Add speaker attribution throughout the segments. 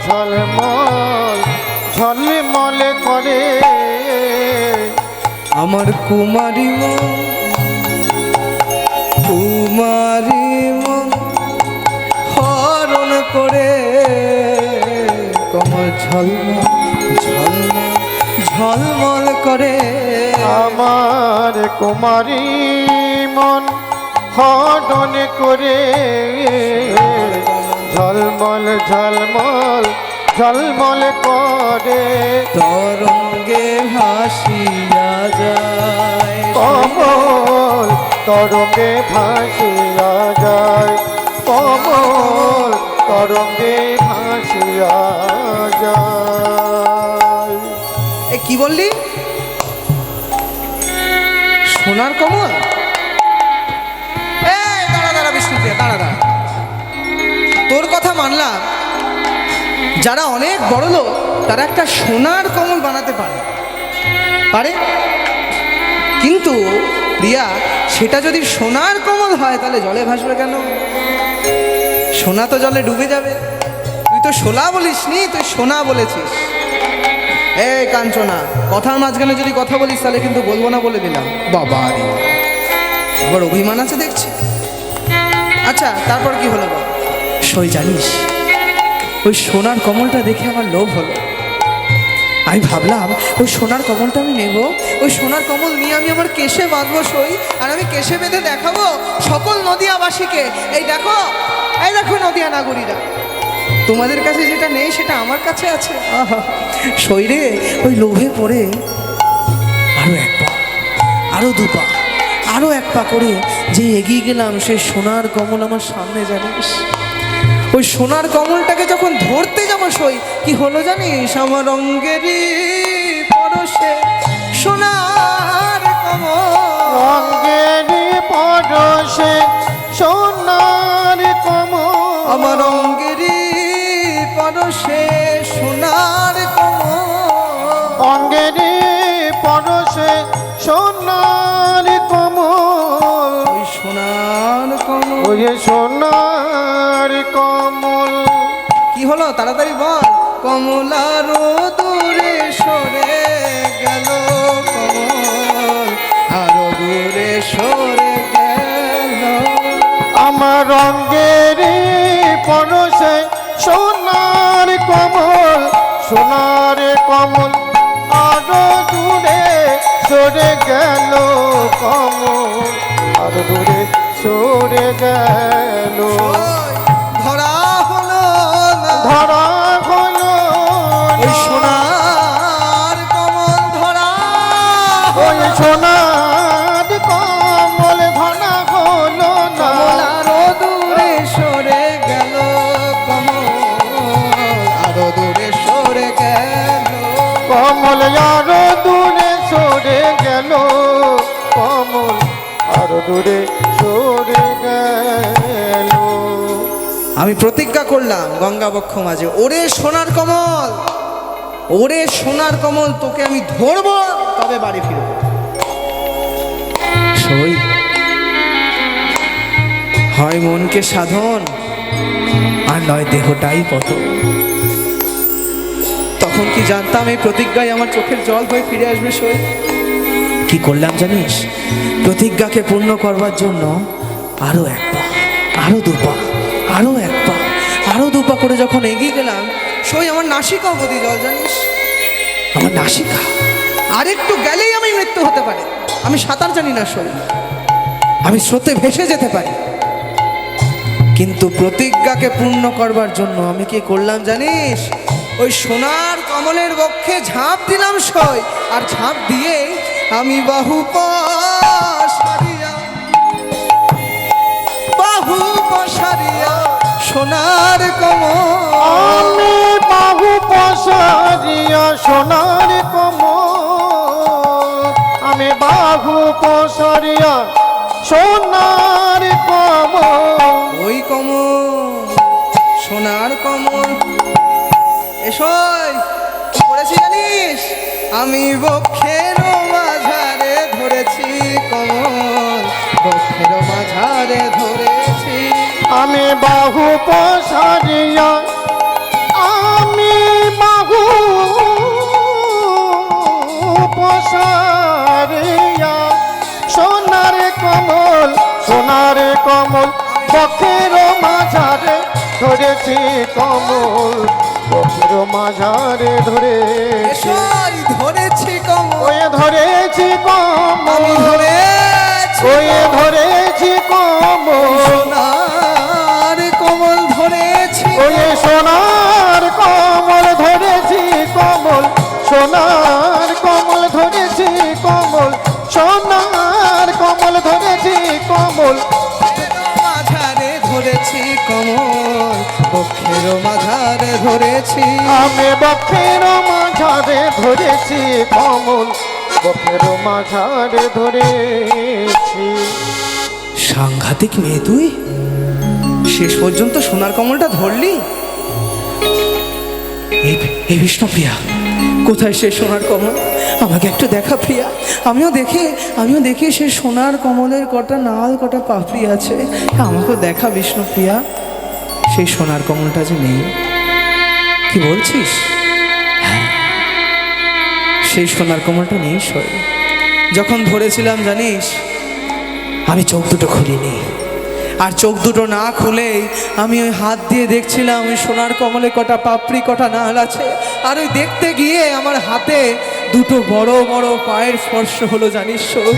Speaker 1: ঝলমল ঝলমল করে
Speaker 2: আমার কুমারী মন, কুমারী মন হরণ করে কমল ঝলমল ঝলমল ঝলমল করে
Speaker 1: আমার কুমারী মন হরণ করে ঝলমল ঝলমল ঝলমল করে
Speaker 2: তরঙ্গে ভাসিয়া যায়
Speaker 1: কমল তরঙ্গে ভাসিয়া যায় কমল তরঙ্গে ভাসিয়া যায়।
Speaker 2: এ কি বললি? সোনার কমল? দাঁড়া দাঁড়া বিষ্ণুপ্রিয়া, দাঁড়া দাঁড়া। তোর কথা মানলাম, যারা অনেক বড় লোক তারা একটা সোনার কমল বানাতে পারে পারে, কিন্তু প্রিয়া সেটা যদি সোনার কমল হয় তাহলে জলে ভাসবে কেন? সোনা তো জলে ডুবে যাবে। তুই তো শোলা বলিস নি, তুই সোনা বলেছিস। এই কাঞ্চনা, কথার মাঝখানে যদি কথা বলিস তাহলে কিন্তু বলবো না বলে দিলাম। বাবা রে, আবার অভিমান আছে দেখছি। আচ্ছা তারপর কি হলো বল? সই জানিস, ওই সোনার কমলটা দেখে আমার লোভ হলো। আমি ভাবলাম ওই সোনার কমলটা আমি নেব, ওই সোনার কমল নিয়ে আমি আমার কেশে বাঁধবো সই, আর আমি কেশে বেঁধে দেখাবো সকল নদিয়াবাসীকে, এই দেখো নদিয়া নাগরীরা, তোমাদের কাছে যেটা নেই সেটা আমার কাছে আছে। আহা সই রে, ওই লোভে পড়ে আরো এক পা, আরো দু পা, আরো এক পা করে যে এগিয়ে গেলাম, সেই সোনার কমল আমার সামনে। জানিস ওই সোনার কমলটাকে যখন ধরতে যাবো সই, কি হলো জানিস? আমার অঙ্গেরই পরশে সোনার কমল,
Speaker 1: অঙ্গেরই পরশে সোনার কমল,
Speaker 2: আমার অঙ্গেরই পরশে সোনার কমল,
Speaker 1: অঙ্গেরই পরশে সোনার কমল,
Speaker 2: ওই সোনার কমল,
Speaker 1: ওই সোনার কমল।
Speaker 2: কি হলো তাড়াতাড়ি বল? কমলার দূরে সরে গেল কমল, আরো দূরে সরে গেল,
Speaker 1: আমার অঙ্গেরই পরশে সোনার কমল, সোনার কমল আরো দূরে সরে গেল কমল, আরো দূরে সরে গেল।
Speaker 2: ধরা হলো না,
Speaker 1: ধরা হলো
Speaker 2: ওই সোনার কমল ধরা,
Speaker 1: ওই সোনার কমল ধরা হলো না,
Speaker 2: কমল আরো দূরে সরে গেল কমল, আরো দূরে সরে গেল,
Speaker 1: কমল আরো দূরে সরে গেল কমল, আরো দূরে সরে গেল।
Speaker 2: আমি প্রতিজ্ঞা করলাম গঙ্গা বক্ষ মাঝে, ওরে সোনার কমল, ওরে সোনার কমল, তোকে আমি ধরবো তবে বাড়ি ফিরবো। সই হয় মনকে সাধন, আর নয় দেহটাই পতন। তখন কি জানতাম এই প্রতিজ্ঞায় আমার চোখের জল হয়ে ফিরে আসবে সই? কি করলাম জানিস? প্রতিজ্ঞাকে পূর্ণ করবার জন্য আরো এক পা, আরো দু পা, আরো এক পা, আরো দু পা করে যখন এগিয়ে গেলাম, সই আমার নাসিকা অবধি জল। জানিস আমার নাসিকা, আরেকটু গেলেই আমি মৃত্যু হতে পারে। আমি সাঁতার জানি না সই, আমি স্রোতে ভেসে যেতে পারি, কিন্তু প্রতিজ্ঞাকে পূর্ণ করবার জন্য আমি কি করলাম জানিস? ওই সোনার কমলের বক্ষে ঝাঁপ দিলাম সই, আর ঝাঁপ দিয়ে আমি বাহু পসারিয়া, বাহু পসারিয়া সোনার কমল,
Speaker 1: আমি বাহু পসারিয়া সোনার কমল, আমি বাহু পসারিয়া সোনার কমল,
Speaker 2: ওই কমল সোনার কমল। এসই কি করেছি জানিস? আমি বক্ষের মাঝারে ধরেছি কমল, বক্ষের মাঝারে ধরেছি,
Speaker 1: আমি বাহু পসারিয়া, আমি ধরেছি কমল বক্ষের মাঝারে ধরেছি
Speaker 2: এসই ধরেছি কমল
Speaker 1: ওয়ে ধরেছি কমল
Speaker 2: আমি ধরেছি
Speaker 1: ওয়ে ধরেছি কমল
Speaker 2: সোনার কমল ধরেছি
Speaker 1: ওয়ে সোনার কমল ধরেছি কমল সোনার কমল ধরেছি কমল সোনার কমল ধরেছি কমল
Speaker 2: মাঝারে ধরেছি কমল বক্ষের মাঝারে ধরেছি
Speaker 1: আমি বক্ষের মাঝারে ধরেছি কমল বক্ষের মাঝারে ধরেছি
Speaker 2: সাংঘাতিক মেয়ে তুই শেষ পর্যন্ত সোনার কমলটা ধরলি এই বিষ্ণুপ্রিয়া কোথায় সে সোনার কমল আমাকে একটু দেখা প্রিয়া আমিও দেখি সে সোনার কমলের কটা নাল কটা পাপড়ি আছে আমাকেও দেখা বিষ্ণুপ্রিয়া সেই সোনার কমলটা যে নেই কি বলছিস হ্যাঁ, সেই সোনার কমলটা নেই সই যখন ধরেছিলাম জানিস আমি চোখ দুটো খুলিনি আর চোখ দুটো না খুলেই আমি ওই হাত দিয়ে দেখছিলাম ওই সোনার কমলে কটা পাপড়ি কটা নাল আছে আর ওই দেখতে গিয়ে আমার হাতে দুটো বড় বড় পায়ের স্পর্শ হলো জানিস সই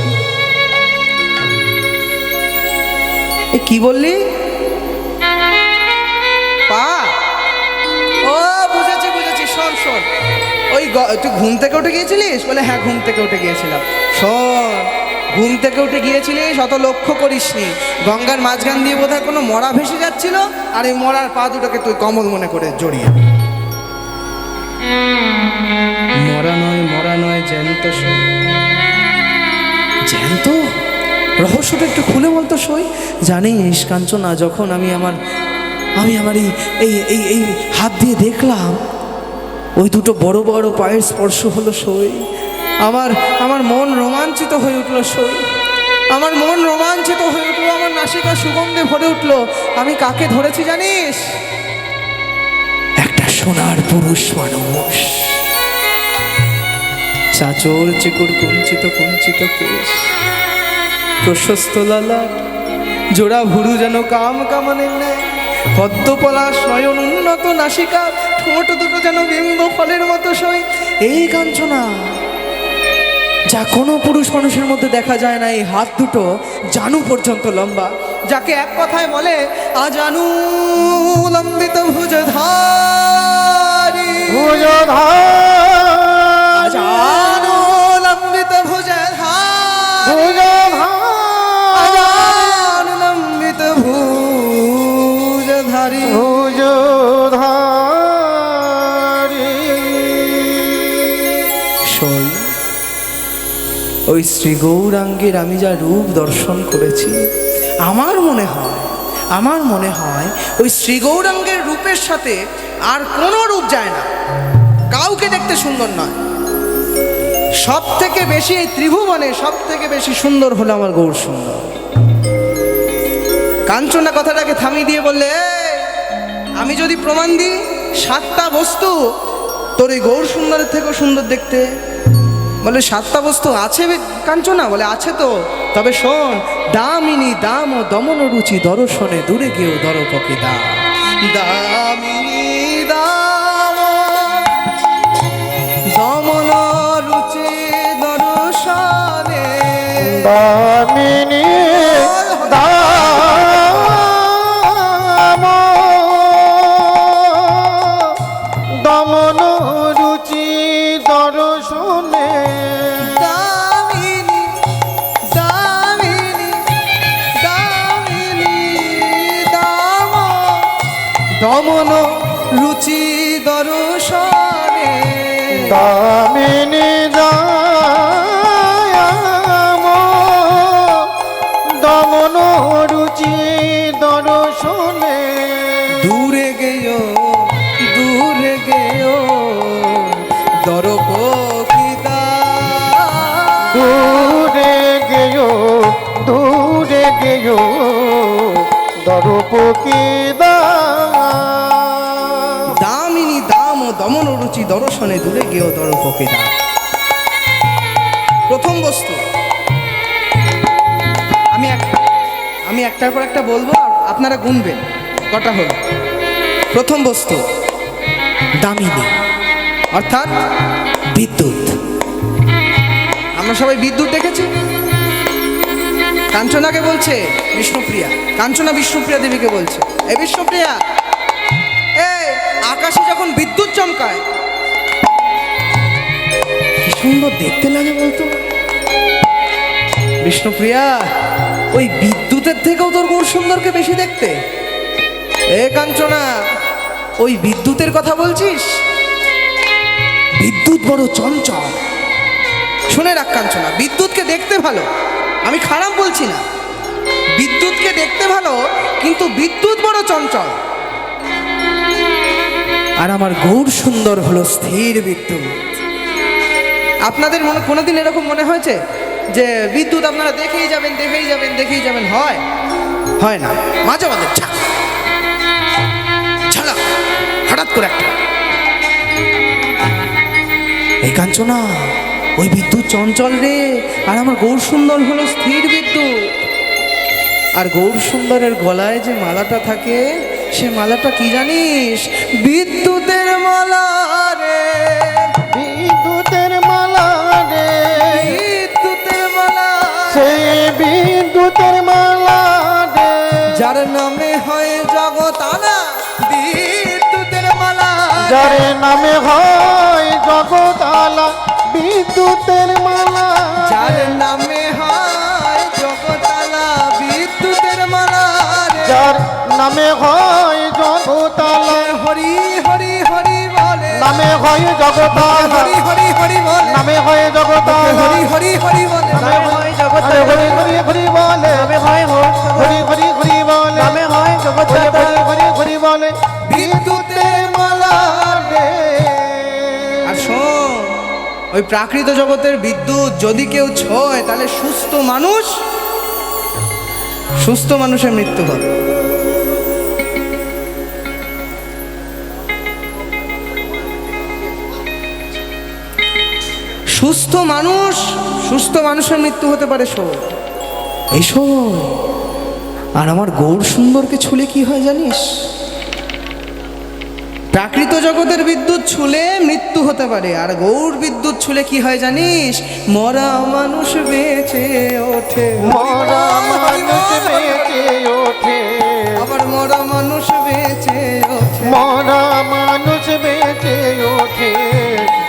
Speaker 2: এ কি বললি পা ও বুঝেছি শোন ওই তুই ঘুম থেকে উঠে গিয়েছিলিস বলে হ্যাঁ ঘুম থেকে উঠে গিয়েছিলাম শোন ঘুম থেকে উঠে গিয়েছিলিস অত লক্ষ্য করিসনি গঙ্গার মাঝখান দিয়ে বোধহয় কোনো মরা ভেসে যাচ্ছিল আর এই মরার পা দুটোকে তুই কমল মনে করে জড়িয়ে মরা নয় জ্যান্ত সই জ্যান্ত রহস্যটা একটু খুলে বলতো সই জানিস কাঞ্চনা যখন আমি আমার এই হাত দিয়ে দেখলাম ওই দুটো বড় বড় পায়ের স্পর্শ হলো সই আমার মন রোমাঞ্চিত হয়ে উঠলো সই আমার মন রোমাঞ্চিত হয়ে উঠলো আমার নাসিকা সুগন্ধে ভরে উঠলো আমি কাকে ধরেছি জানিস একটা সোনার পুরুষ মানুষ চাচর চিকুর কুঞ্চিত কেশ প্রশস্ত লালা জোড়া ভুরু যেন কামানের নেয় পদ্মপলাশ নয়ন উন্নত নাসিকা ঠোঁট দুটো যেন বিম্ব ফলের মতো সই এই কাঞ্চনা যা কোনো পুরুষ মানুষের মধ্যে দেখা যায় না এই হাত দুটো জানু পর্যন্ত লম্বা যাকে এক কথায় বলে আজানু লম্বিত ভুজধারী আজানু লম্বিত ভুজধারী আজানু লম্বিত ভুজধারী সই ওই শ্রী গৌরাঙ্গের আমি যা রূপ দর্শন করেছি আমার মনে হয় ওই শ্রী গৌরাঙ্গের রূপের সাথে আর কোনো রূপ যায় না কাউকে দেখতে সুন্দর নয় সব থেকে বেশি এই ত্রিভুবনে সব থেকে বেশি সুন্দর হলো আমার গৌর সুন্দর কাঞ্চনা কথাটাকে থামিয়ে দিয়ে বললে আমি যদি প্রমাণ দিই 7টা বস্তু তোর এই গৌর সুন্দরের থেকেও সুন্দর দেখতে বলে 7টা বস্তু আছে কাঞ্চনা বলে আছে তো তবে শোন দামিনী দাম ও দমন রুচি দর্শনে দূরে গিয়েও দরপকে দাম দামিনী দাম দমন রুচি দর্শনে
Speaker 1: দামিনী দাম দমন রুচি দর্শনে
Speaker 2: দামিনী দামিনী দামিনী দাম দমন রুচি দর্শনে
Speaker 1: দামিনী দাম দমন রুচি দর্শনে
Speaker 2: দূরে গেও দরপকিদা
Speaker 1: দূরে গেও দরপকিদা
Speaker 2: দামিনী দাম ও দমন রুচি দর্শনে দূরে গেও দরপকিদা প্রথম বস্তু আমি একটার পর একটা বলবো আপনারা গুনবেন কটা হলো প্রথম বস্তু দামিনী, অর্থাৎ বিদ্যুৎ। আমরা সবাই বিদ্যুৎ দেখেছি। কাঞ্চনাকে বলছে বিষ্ণুপ্রিয়া, কাঞ্চনা বিষ্ণুপ্রিয়া দেবীকে বলছে, এই বিষ্ণুপ্রিয়া, এই আকাশে যখন বিদ্যুৎ চমকায় কি সুন্দর দেখতে লাগে বলতো। বিষ্ণুপ্রিয়া, ওই বিদ্যুতের থেকেও তোর গৌর সুন্দরকে বেশি দেখতে। এ কাঞ্চনা, ওই বিদ্যুতের কথা বলছিস? বিদ্যুৎ বড় চঞ্চল। শুনে রাখ কাঞ্চনা, বিদ্যুৎকে দেখতে ভালো, আমি খারাপ বলছি না, বিদ্যুৎকে দেখতে ভালো, কিন্তু বিদ্যুৎ বড় চঞ্চল। আর আমার গৌর সুন্দর হলো স্থির বিদ্যুৎ। আপনাদের মনে কোনোদিন এরকম মনে হয়েছে যে বিদ্যুৎ আপনারা দেখেই যাবেন দেখেই যাবেন দেখেই যাবেন? হয় না, মাঝে মাঝে ঝালা হঠাৎ করে একটা। এই কাঞ্চনা, ওই বিদ্যুৎ চঞ্চল রে, আর আমার গৌর সুন্দর হলো স্থির বিদ্যুৎ। আর গৌর সুন্দরের গলায় যে মালাটা থাকে, সে মালাটা কি জানিস? বিদ্যুতের মালা রে,
Speaker 1: বিদ্যুতের মালা রে,
Speaker 2: বিদ্যুতের মালা,
Speaker 1: সেই বিদ্যুতের মালা রে,
Speaker 2: যার নামে হয় জগতানা। বিদ্যুতের মালা,
Speaker 1: যার নামে হয় জগতালা, বিদ্যুতের মালা,
Speaker 2: যার নামে হয় জগতালা, বিদ্যুতের মালা রে,
Speaker 1: যার নামে হয় জগতালা,
Speaker 2: হরি হরি হরি বলে,
Speaker 1: নামে হয় জগতালা,
Speaker 2: হরি হরি হরি বলে,
Speaker 1: নামে হয় জগতালা,
Speaker 2: হরি হরি হরি বলে,
Speaker 1: নামে হয় জগতালা, হরি হরি হরি বলে, নামে হয় হরি হরি হরি বলে, নামে হয় জগতালা, হরি হরি হরি বলে, বিদ্যুতের মালা রে।
Speaker 2: আর শোন, ওই প্রাকৃত জগতের বিদ্যুৎ যদি কেউ ছোঁয়, তাহলে সুস্থ মানুষের মৃত্যু হবে। সুস্থ মানুষের মৃত্যু হতে পারে। এই শোন, আর আমার গৌর সুন্দরকে ছুলে কি হয় জানিস? প্রাকৃত জগতের বিদ্যুৎ ছুলে মৃত্যু হতে পারে, আর গৌর বিদ্যুৎ ছুলে কি হয় জানিস? মরা মানুষ বেঁচে ওঠে,
Speaker 1: মরা মানুষ বেঁচে ওঠে,
Speaker 2: আবার মরা মানুষ বেঁচে ওঠে,
Speaker 1: মরা মানুষ বেঁচে ওঠে,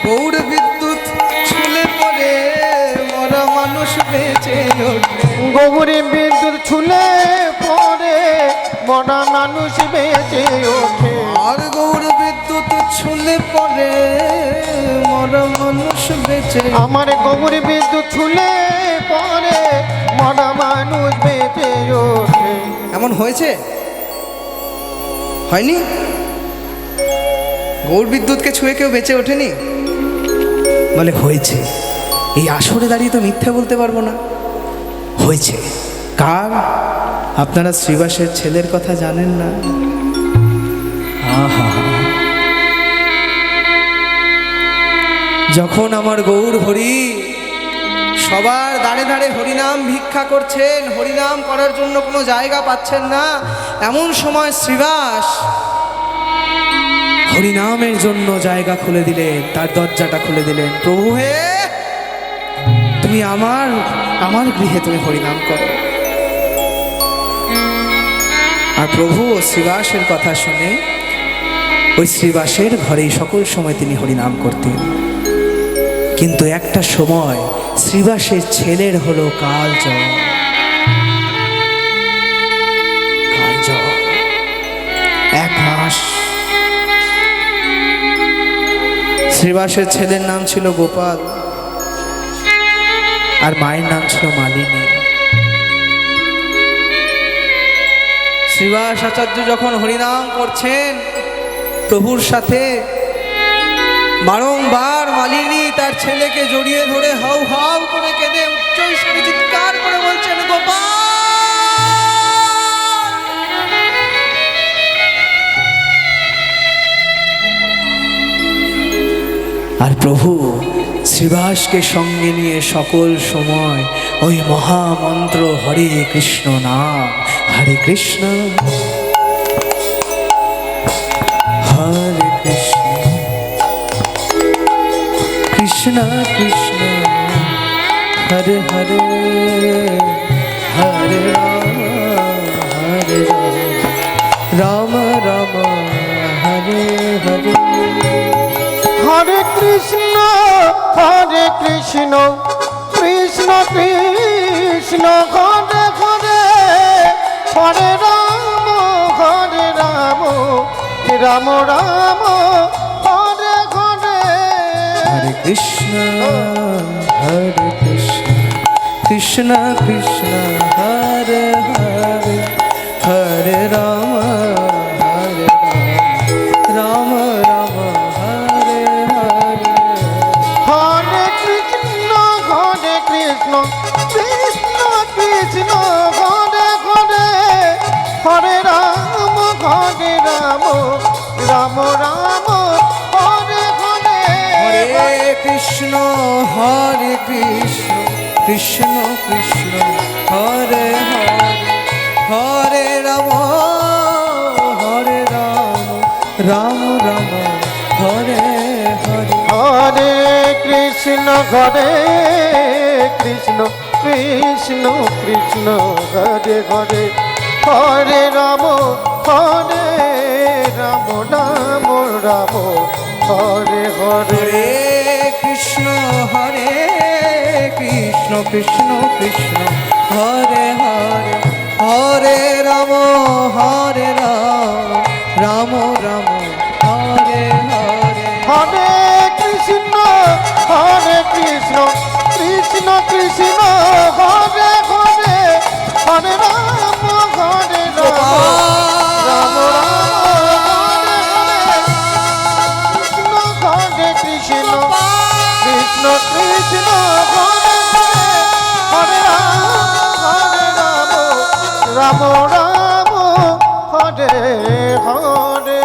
Speaker 2: গৌর বিদ্যুৎ ছুলে পড়ে মরা মানুষ বেঁচে ওঠে,
Speaker 1: গৌরী বিদ্যুৎ ছুলে পড়ে মরা মানুষ বেঁচে ওঠে,
Speaker 2: আর গৌর বিদ্যুৎ ছুলে পড়ে মরা মানুষ বেঁচে।
Speaker 1: আমার গৌরী বিদ্যুৎ ছুলে পড়ে মরা মানুষ বেঁচে ওঠে।
Speaker 2: এমন হয়েছে? হয়নি? গৌর বিদ্যুৎকে ছুঁয়ে কেউ বেঁচে ওঠেনি? বলে হয়েছে। এই আসরে দাঁড়িয়ে তো মিথ্যে বলতে পারবো না, হয়েছে। কার? আপনারা শ্রীবাসের ছেলের কথা জানেন না? আহা, যখন আমার গৌর হরি সবার দাঁড়ে দাঁড়ে হরিনাম ভিক্ষা করছেন, হরিনাম করার জন্য কোনো জায়গা পাচ্ছেন না, এমন সময় শ্রীবাস হরিনামের জন্য জায়গা খুলে দিলেন, তার দরজাটা খুলে দিলেন। প্রভু হে, তুমি আমার গৃহে তুমি হরিনাম করো। আর প্রভু শ্রীবাসের কথা শুনে ওই শ্রীবাসের ঘরেই সকল সময় তিনি হরিনাম করতেন। কিন্তু একটা সময় শ্রীবাসের ছেলের হলো কালজ্বর। এক মাস। শ্রীবাসের ছেলের নাম ছিল গোপাল, আর মায়ের নাম ছিল মালিনী। শ্রীবাস আচার্য যখন হরিনাম করছেন প্রভুর সাথে, বারংবার মালিনী তার ছেলেকে জড়িয়ে ধরে হাউ হাউ করে কেঁদে উচ্চস্বরে চিৎকার করে বলছেন, গোপাল। আর প্রভু শ্রীবাসকে সঙ্গে নিয়ে সকল সময় ওই মহামন্ত্র হরে কৃষ্ণ নাম, হরে কৃষ্ণ কৃষ্ণ কৃষ্ণ হরে হরে হরে রাম রাম হরে হরে।
Speaker 1: হরে কৃষ্ণ কৃষ্ণ কৃষ্ণ হরে হরে হরে রাম রাম রাম হরে হরে।
Speaker 2: হরে কৃষ্ণ কৃষ্ণ কৃষ্ণ হরে হরে হরে রাম রাম রাম হরে হরে।
Speaker 1: হরে কৃষ্ণ কৃষ্ণ কৃষ্ণ হরে হরে হরে রাম রাম রাম হরে হরে।
Speaker 2: হরে কৃষ্ণ কৃষ্ণ কৃষ্ণ হরে হরে হরে রাম রাম রাম হরে হরে।
Speaker 1: হরে কৃষ্ণ কৃষ্ণ কৃষ্ণ হরে হরে হরে রাম রাম রাম হরে হরে।
Speaker 2: হরে কৃষ্ণ কৃষ্ণ কৃষ্ণ হরে হরে হরে রাম রাম রাম হরে হরে।
Speaker 1: হরে কৃষ্ণ কৃষ্ণ কৃষ্ণ হরে হরে হরে রাম রাম হরে কৃষ্ণ কৃষ্ণ কৃষ্ণ হরে হরে রাম রাম হরে হরে।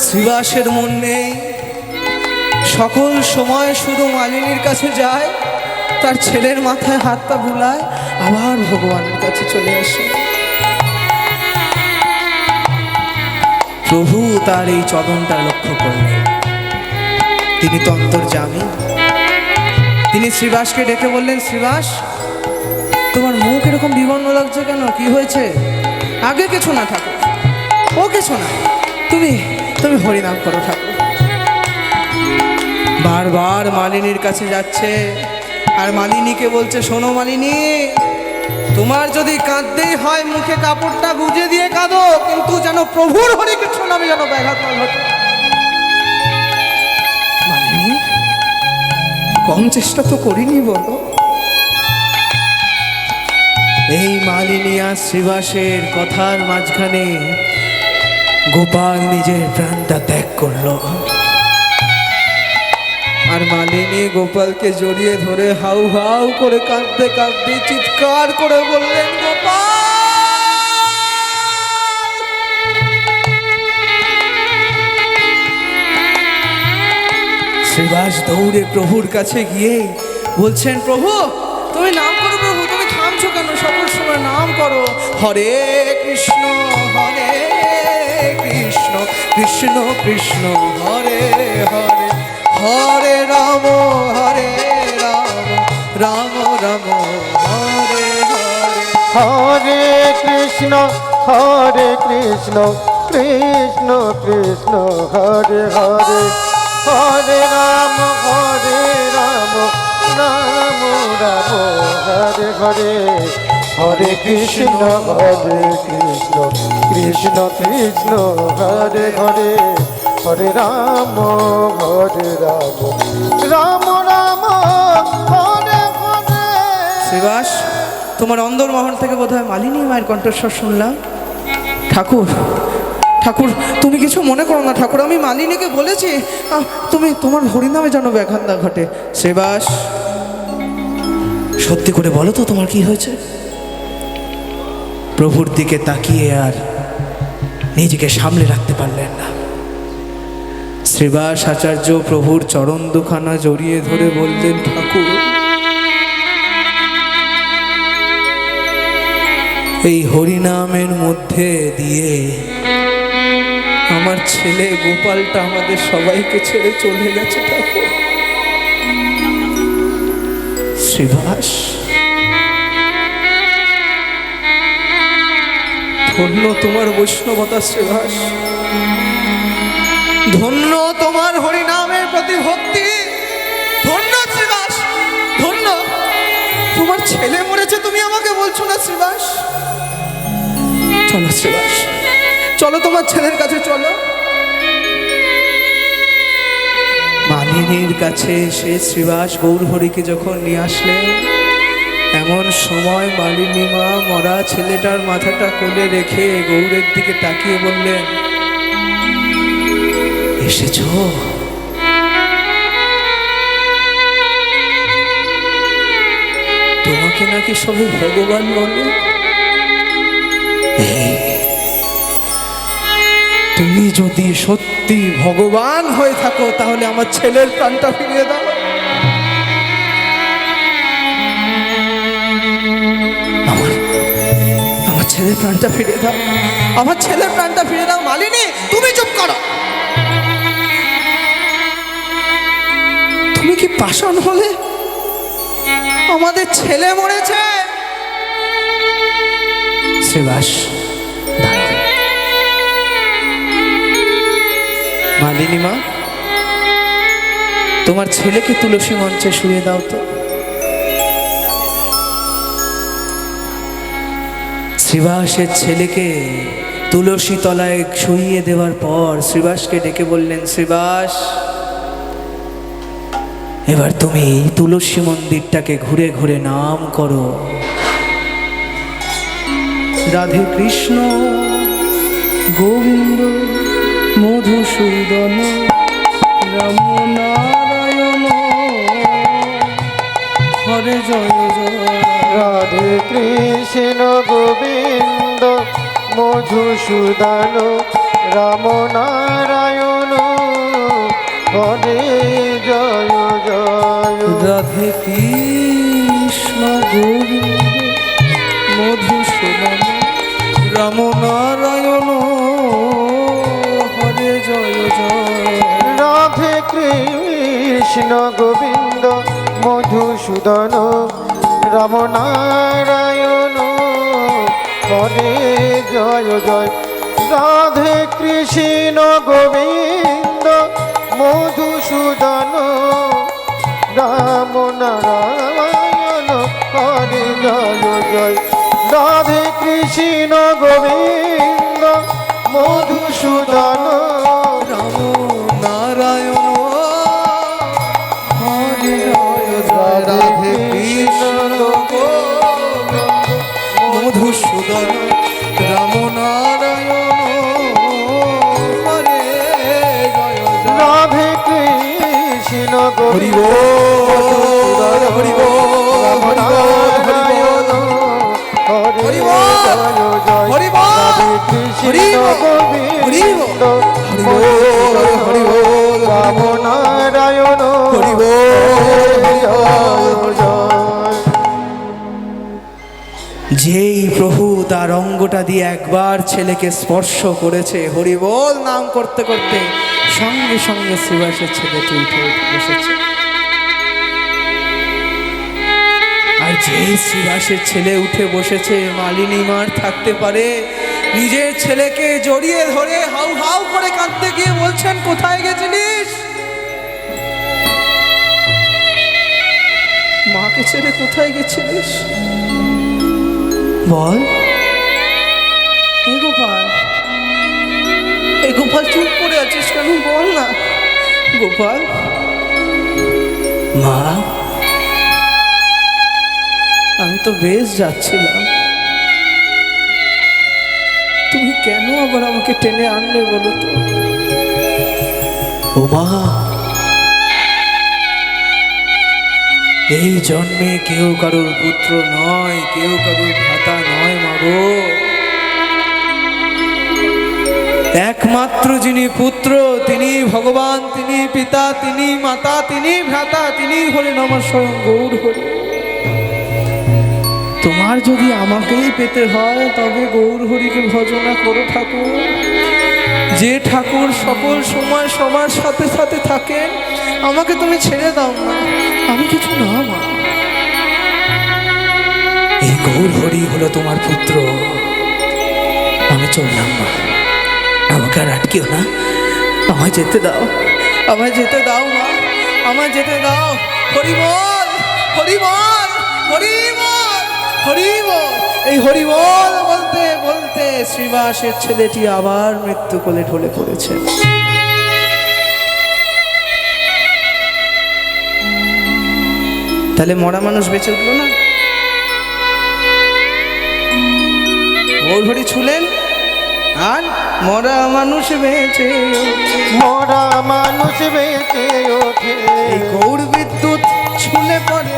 Speaker 2: শ্রীবাসের মন নেই, সকল সময় শুধু মালিনীর কাছে যায়, তার ছেলের মাথায় হাতটা বুলায়, আবার ভগবানের কাছে চলে আসে। প্রভু তার এই চরণটা লক্ষ্য করলেন, তিনি তো অন্তর্যামী। তিনি শ্রীবাসকে ডেকে বললেন, শ্রীবাস, তোমার মুখ এরকম বিবর্ণ লাগছে কেন? কি হয়েছে? আগে কিছু না ঠাকুর, ও কিছু না, তুমি তুমি হরিনাম করো ঠাকুর। বারবার মালিনীর কাছে যাচ্ছে, আর মালিনীকে বলছে, শোনো মালিনী, তোমার যদি কাঁদতেই হয় মুখে কাপড়টা গুজে দিয়ে কাঁদো, কিন্তু যেন প্রভুর হরিকৃষ্ণ নামে যেন ব্যাঘাত না ঘটে। মালিনী, কম চেষ্টা তো করিনি বলো। এই মালিনী আর শ্রীবাসের কথার মাঝখানে গোপাল নিজের প্রাণটা ত্যাগ করলো। আর মালিনী গোপালকে জড়িয়ে ধরে হাউ হাউ করে কাঁদতে কাঁদতে চিৎকার করে বললেন, গোপাল! শ্রীবাস দৌড়ে প্রভুর কাছে গিয়ে বলছেন, প্রভু তুমি নাম করো, প্রভু তুমি থামছো কেন? সকল সময় নাম করো, হরে কৃষ্ণ কৃষ্ণ কৃষ্ণ হরে হরে হরে রাম রাম রাম হরে হরে।
Speaker 1: হরে কৃষ্ণ কৃষ্ণ কৃষ্ণ হরে হরে হরে রাম রাম রাম হরে হরে হরে কৃষ্ণ কৃষ্ণ কৃষ্ণ হরে হরে হরে রাম রাম রাম হরে হরে।
Speaker 2: শ্রীবাস, তোমার অন্দরমহল থেকে বোধহয় মালিনী মায়ের কণ্ঠস্বর শুনলাম। ঠাকুর ঠাকুর, তুমি কিছু মনে করো না ঠাকুর, আমি মালিনীকে বলেছি তুমি তোমার হরিনামে যেন ব্যাঘাত না ঘটে। শ্রীবাস, সত্যি করে বলো তো তোমার কি হয়েছে? প্রভুর দিকে তাকিয়ে আর নিজেকে সামলে রাখতে পারলেন না। শ্রীবাস আচার্য প্রভুর চরণ দুখানা জড়িয়ে ধরে বললেন, ঠাকুর, এই হরিনামের মধ্যে দিয়ে আমার ছেলে গোপালটা আমাদের সবাইকে ছেড়ে চলে গেছে ঠাকুর।
Speaker 1: শ্রীবাস,
Speaker 2: ধন্য তোমার বৈষ্ণবতা শ্রীবাস, ধন্য তোমার হরিনামের প্রতি ভক্তি, ধন্য শ্রীবাস, ধন্য। তোমার ছেলে মরেছে, তুমি আমাকে বলছো না শ্রীবাস? চলো শ্রীবাস, চলো তোমার ছেলের কাছে চলো। মালিনীর কাছে এসে শ্রীবাস গৌরহরিকে যখন নিয়ে আসলেন, এমন সময় মালিনী মা মরা ছেলেটার মাথাটা কোলে রেখে গৌরের দিকে তাকিয়ে বললেন, এসেছো? তোমাকে নাকি সবাই ভগবান বলে। তুমি যদি সত্যি ভগবান হয়ে থাকো তাহলে আমার ছেলের প্রাণটা ফিরিয়ে দাও। আমার ছেলের প্রাণটা ফিরিয়ে দাও, আমার ছেলের প্রাণটা ফিরিয়ে দাও। মালিনী, তুমি চুপ করো। তুমি কি পাষাণ হলে? আমাদের ছেলে মরেছে। শ্রীবাস, মালিনী মা, তোমার ছেলেকে তুলসী মঞ্চে শুয়ে দাও তো। শ্রীবাসের ছেলেকে তুলসী তলায় শুইয়ে দেওয়ার পর শ্রীবাসকে ডেকে বললেন, শ্রীবাস, এবার তুমি তুলসী মন্দিরটাকে ঘুরে ঘুরে নাম করো, রাধে কৃষ্ণ গোবিন্দ মধুসূদন রাম নারায়ণ হরে জয় জয়।
Speaker 1: রাধে কৃষ্ণ গোবিন্দ মধুসূদন রাম নারায়ণ হরে জয় জয়।
Speaker 2: রাধে কৃষ্ণ গোবিন্দ মধুসূদন রাম নারায়ণ হরে জয় জয়।
Speaker 1: রাধে কৃষ্ণ গোবিন্দ মধুসূদন রাম নারায়ণ হরে জয় জয়। রাধে কৃষ্ণ গোবিন্দ মধুসূদন রাম নারায়ণ হরে জয় জয়। রাধে কৃষ্ণ গোবিন্দ মধুসূদন
Speaker 2: রাম নারায়ণ হরে জয় জয়। রাধে কৃষ্ণ মধুসূদন রাম নারায়ণ হরে জয় জয়।
Speaker 1: রাধে কৃষ্ণ
Speaker 2: হরি
Speaker 1: গোবিন্দ
Speaker 2: বল, হরি বল, হরি বল, হরি বল, হরি বল, হরি বল,
Speaker 1: রাধে কৃষ্ণ গোবিন্দ
Speaker 2: হরি বল,
Speaker 1: রাম নারায়ণ
Speaker 2: হরি বল। যেই প্রভু তার অঙ্গটা দিয়ে একবার ছেলেকে স্পর্শ করেছে, হরি বল নাম করতে করতে সঙ্গে সঙ্গে শ্রীবাসের ছেলেটি উঠে বসেছে। আর যেই শ্রীবাসের ছেলে উঠে বসেছে, মালিনী মার থাকতে পারে, নিজের ছেলেকে জড়িয়ে ধরে হাউ হাউ করে কাঁদতে গিয়ে বলছেন, কোথায় গেছিলিস? মাকে ছেড়ে কোথায় গেছিলিস বল। এই গোপাল, এই গোপাল চুপ করে আছিস কেন? বল না গোপাল। মা, আমি তো বেশ যাচ্ছিলাম, তুমি কেন আবার আমাকে টেনে আনলে বলো তো? ও মা, এই জন্মে কেউ কারোর পুত্র নয়, কেউ কারোর ভ্রাতা নয় মাগো। একমাত্র যিনি পুত্র তিনি ভগবান, তিনি পিতা, তিনি মাতা, তিনি ভ্রাতা, তিনি হলেন আমার স্বয়ং গৌর হরি। তোমার যদি আমাকেই পেতে হয় তবে গৌর হরিকে ভজনা করো ঠাকুর। যে ঠাকুর সকল সময় সবার সাথে সাথে থাকেন, আমাকে তুমি ছেড়ে দাও না, আমি কিছু না মা। গৌর হরি হলো তোমার পুত্র। আমি চললাম মা, আমাকে আর আটকেও না, আমায় যেতে দাও, আমায় যেতে দাও মা, আমায় যেতে দাও। হরি বল, হরি বল, হরি বল, হরি বল। এই হরি বল বলতে বলতে শ্রীবাসের ছেলেটি আবার মৃত্যু কোলে ঢলে পড়েছে। তাহলে মরা মানুষ বেঁচে উঠলো না? গৌর হরি ছুলেন আর মরা মানুষ বেঁচে ওঠে।
Speaker 1: মরা মানুষ বেঁচে ওঠে।
Speaker 2: এই গৌর বিদ্যুৎ ছুলে পড়ে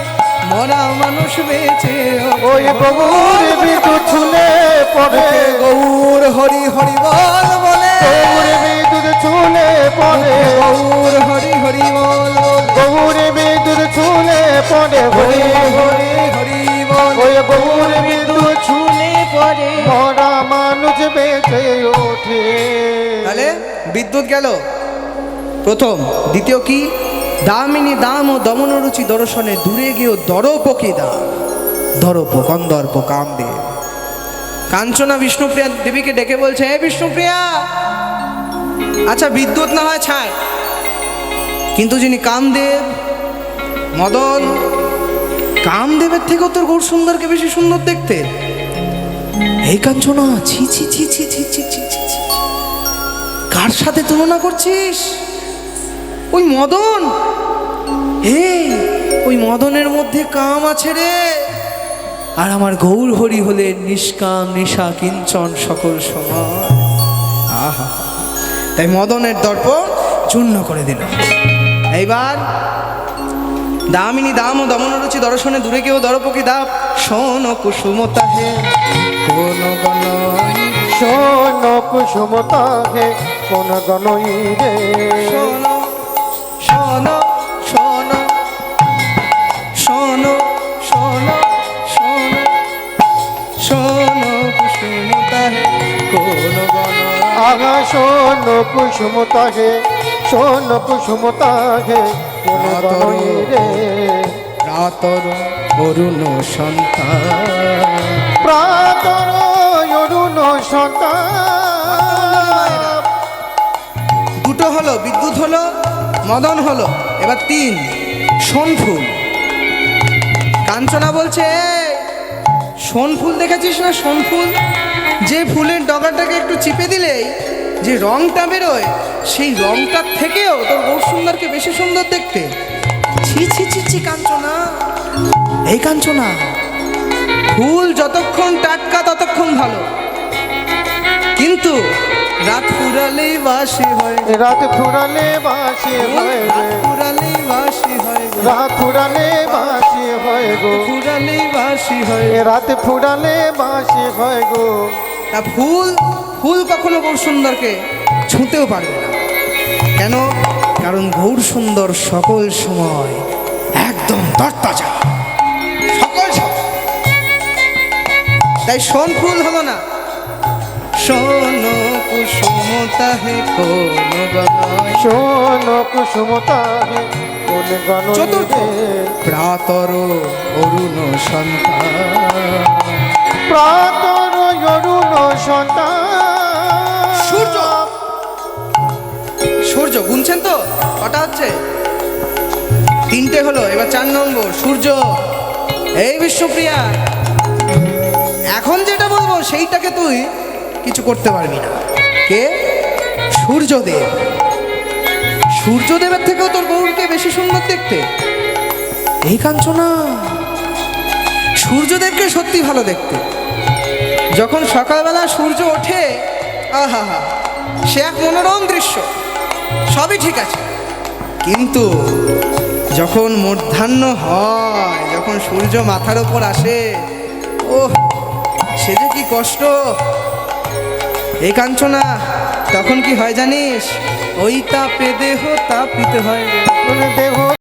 Speaker 2: মরা মানুষ বেঁচে ওঠে।
Speaker 1: ওই গৌর বিদ্যুৎ ছুলে পড়ে।
Speaker 2: গৌর হরি হরি বল বলে,
Speaker 1: গৌর বিদ্যুৎ ছুলে পড়ে।
Speaker 2: গৌর হরি হরি বল,
Speaker 1: গৌর বিদ্যুৎ ছুলে পড়ে। হরি হরি
Speaker 2: হরি বল।
Speaker 1: ওই গৌর বিদ্যুৎ ছুলে পড়ে মরা মানুষ বেঁচে ওঠে।
Speaker 2: তাহলে বিদ্যুৎ গেল প্রথম। দ্বিতীয় কি? দামিনী দাম ও দমনরুচি দর্শনে দূরে গিয়েও দরপকি দাম। দরপ কন্দর্প কাম দিয়ে কাঞ্চনা বিষ্ণুপ্রিয়া দেবীকে ডেকে বলছে, হে বিষ্ণুপ্রিয়া, আচ্ছা বিদ্যুৎ না হয় ছাড়, কিন্তু যিনি কামদেব মদন, কামদেবের থেকেও তোর গৌর সুন্দরকে বেশি সুন্দর দেখতে। এই কাঞ্চনা, ছি ছি ছি ছি ছি ছি ছি ছি ছি। কার সাথে তুলনা করছিস? ওই মদন, হে ওই মদনের মধ্যে কাম আছে রে, আর আমার গৌর হরি হলে নিষ্কাম নিশা কিঞ্চন সকল সময়। আহা, তাই মদনের দর্প চূর্ণ করে দিল। এইবার দামিনী দাম ও দমনরুচি দর্শনে দূরে কেউ দরপকি দাপ। শোন কুসুমতা হে কোন গণ,
Speaker 1: শোন কুসুমতা হে কোন গণই রে।
Speaker 2: শোন শোন শোন শোন শোন শোন শোন কুসুমতা হে কোন গণ।
Speaker 1: আগা শোন কুসুমতা হে, শোন কুসুমতা হে কোন গণই রে।
Speaker 2: প্রাতর অরুণ সন্তান,
Speaker 1: প্রাতর অরুণ সন্তান।
Speaker 2: দুটো হলো, বিদ্যুৎ হলো, মদন হলো, এবার তিন সোনফুল। কাঞ্চনা বলছে, সোনফুল দেখেছিস না? সোনফুল, যে ফুলের ডগাটাকে একটু চিপে দিলেই যে রংটা বেরোয়, সেই রংটার থেকেও তোর গৌর সুন্দরকে বেশি সুন্দর দেখতে। ছি ছি ছি ছি কাঞ্চনা, এই কাঞ্চনা, ফুল যতক্ষণ টাটকা ততক্ষণ ভালো, কিন্তু রাত ফুরালেই বাসি হয়।
Speaker 1: রাত ফুরালে বাসি হয় রে।
Speaker 2: রাত ফুরালেই বাসি হয় গো।
Speaker 1: রাত ফুরালে বাসি হয় গো।
Speaker 2: ফুরালেই বাসি হয়।
Speaker 1: রাত ফুরালে বাসি হয় গো।
Speaker 2: তা ফুল, ফুল কখনো গৌর সুন্দরকে ছুঁতেও পারবে না। কেন? কারণ গৌর সুন্দর সকল সময় একদম তরতাজা, সকল সময়। তাই সোন ফুল হলো না। শোন কুসুমতা হে কোন গণয়।
Speaker 1: শোন কুসুমতা হে কোন গণই
Speaker 2: চতুর্থ
Speaker 1: রে।
Speaker 2: প্রাতর অরুণ সন্তান,
Speaker 1: প্রাতর অরুণ সন্তান।
Speaker 2: সূর্য, সূর্য গুনছেন তো কটা হচ্ছে? তিনটে হলো, এবার 4 নম্বর সূর্য। এই বিষ্ণুপ্রিয়া, এখন যেটা বলবো সেইটাকে তুই কিছু করতে পারবি না। কে? সূর্যদেব। সূর্যদেবের থেকেও তোর গৌরকে বেশি সুন্দর দেখতে। এই কাঞ্চনা, সূর্যদেবকে সত্যি ভালো দেখতে। যখন সকালবেলা সূর্য ওঠে, আহা হা, সে এক মনোরম দৃশ্য, সবই ঠিক আছে, কিন্তু যখন মধ্যাহ্ন হয়, যখন সূর্য মাথার ওপর আসে, ও সে যে কি কষ্ট। এই কাঞ্চনা, তখন কি হয় জানিস? ওই তাপে দেহ তাপিত হয়।